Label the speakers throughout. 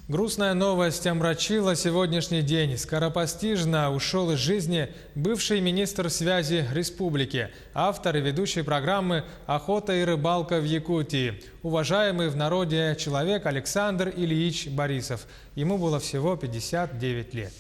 Speaker 1: Грустная новость омрачила сегодняшний день. Скоропостижно ушел из жизни бывший министр связи республики, автор и ведущий программы «Охота и рыбалка в Якутии», уважаемый в народе человек Александр Ильич Борисов. Ему было всего 59 лет.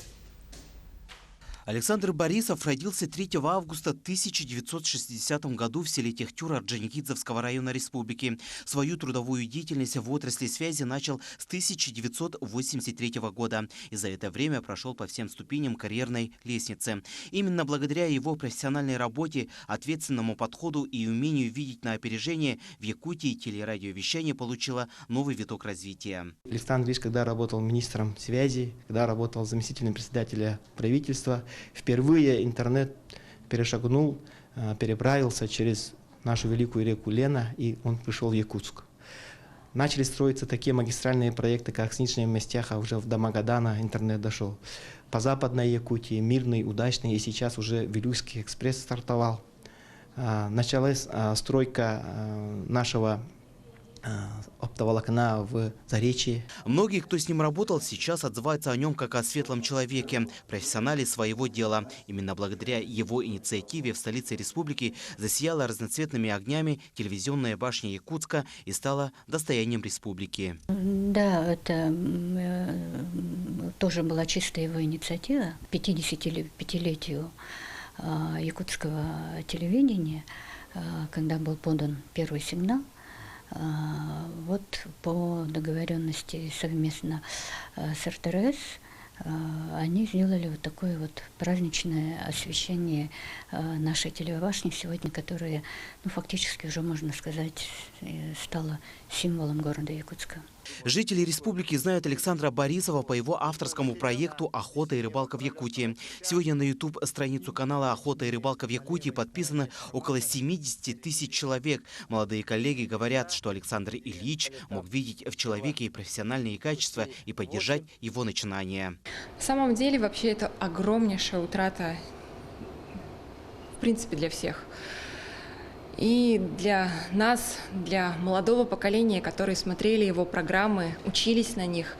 Speaker 2: Александр Борисов родился 3 августа 1960 году в селе Техтюр Орджоникидзевского района республики. Свою трудовую деятельность в отрасли связи начал с 1983 года и за это время прошел по всем ступеням карьерной лестницы. Именно благодаря его профессиональной работе, ответственному подходу и умению видеть на опережение в Якутии телерадиовещание получило новый виток развития.
Speaker 3: Александр Ильич, когда работал министром связи, когда работал заместителем председателя правительства, впервые интернет перешагнул, переправился через нашу великую реку Лена, и он пришел в Якутск. Начали строиться такие магистральные проекты, как с Нижней Мастяха, уже до Магадана интернет дошел. По Западной Якутии, Мирный, Удачный, и сейчас уже Вилюйский экспресс стартовал. Началась стройка нашего оптоволокна в Заречье.
Speaker 2: Многие, кто с ним работал, сейчас отзываются о нем как о светлом человеке, профессионале своего дела. Именно благодаря его инициативе в столице республики засияла разноцветными огнями телевизионная башня Якутска и стала достоянием республики.
Speaker 4: Да, это тоже была чистая его инициатива. 55-летию якутского телевидения, когда был подан первый сигнал. Вот по договоренности совместно с РТРС они сделали вот такое вот праздничное освещение нашей телебашни сегодня, которая, фактически уже, можно сказать, стала символом города Якутска.
Speaker 2: Жители республики знают Александра Борисова по его авторскому проекту «Охота и рыбалка в Якутии». Сегодня на YouTube-страницу канала «Охота и рыбалка в Якутии» подписано около 70 тысяч человек. Молодые коллеги говорят, что Александр Ильич мог видеть в человеке и профессиональные качества и поддержать его начинания.
Speaker 5: На самом деле, вообще, это огромнейшая утрата, в принципе, для всех. И для нас, для молодого поколения, которые смотрели его программы, учились на них.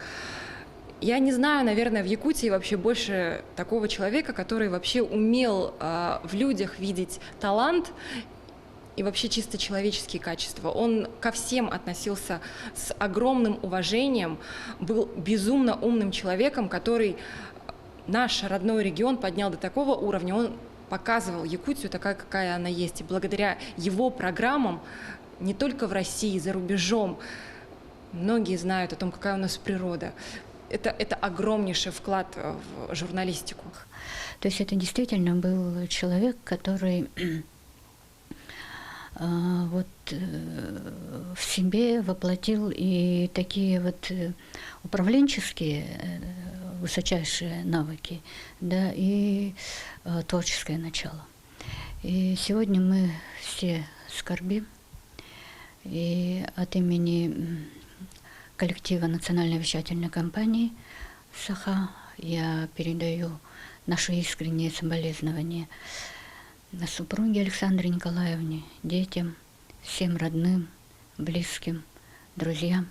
Speaker 5: Я не знаю, наверное, в Якутии вообще больше такого человека, который вообще умел в людях видеть талант и вообще чисто человеческие качества. Он ко всем относился с огромным уважением, был безумно умным человеком, который наш родной регион поднял до такого уровня. Он показывал Якутию такая, какая она есть. И благодаря его программам не только в России, за рубежом многие знают о том, какая у нас природа. Это огромнейший вклад в журналистику.
Speaker 4: То есть это действительно был человек, который в себе воплотил и такие вот управленческие высочайшие навыки, да, и творческое начало. И сегодня мы все скорбим, и от имени коллектива национальной вещательной компании «Саха» я передаю наши искренние соболезнования на супруге Александре Николаевне, детям, всем родным, близким, друзьям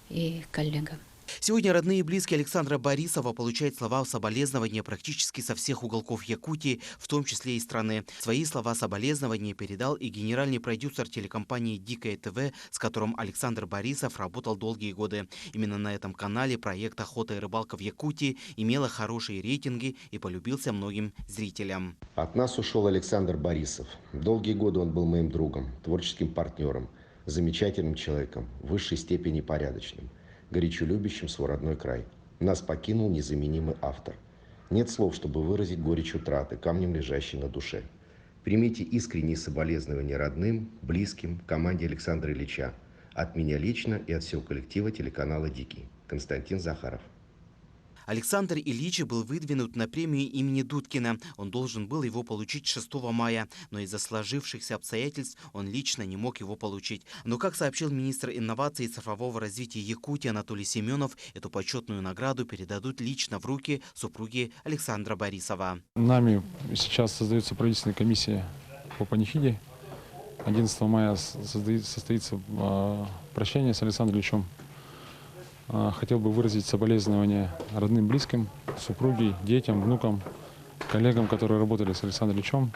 Speaker 4: и коллегам.
Speaker 2: Сегодня родные и близкие Александра Борисова получают слова соболезнования практически со всех уголков Якутии, в том числе и страны. Свои слова соболезнования передал и генеральный продюсер телекомпании «Дикое ТВ», с которым Александр Борисов работал долгие годы. Именно на этом канале проект «Охота и рыбалка в Якутии» имела хорошие рейтинги и полюбился многим зрителям.
Speaker 6: От нас ушел Александр Борисов. Долгие годы он был моим другом, творческим партнером, замечательным человеком, в высшей степени порядочным, горячо любящим свой родной край. Нас покинул незаменимый автор. Нет слов, чтобы выразить горечь утраты, камнем лежащей на душе. Примите искренние соболезнования родным, близким, команде Александра Ильича. От меня лично и от всего коллектива телеканала «Дикий». Константин Захаров.
Speaker 2: Александр Ильич был выдвинут на премию имени Дудкина. Он должен был его получить 6 мая, но из-за сложившихся обстоятельств он лично не мог его получить. Но, как сообщил министр инноваций и цифрового развития Якутии Анатолий Семенов, эту почетную награду передадут лично в руки супруги Александра Борисова.
Speaker 7: Нами сейчас создается правительственная комиссия по панихиде. 11 мая состоится прощание с Александром Ильичем. Хотел бы выразить соболезнования родным, близким, супруге, детям, внукам, коллегам, которые работали с Александром Ильичем.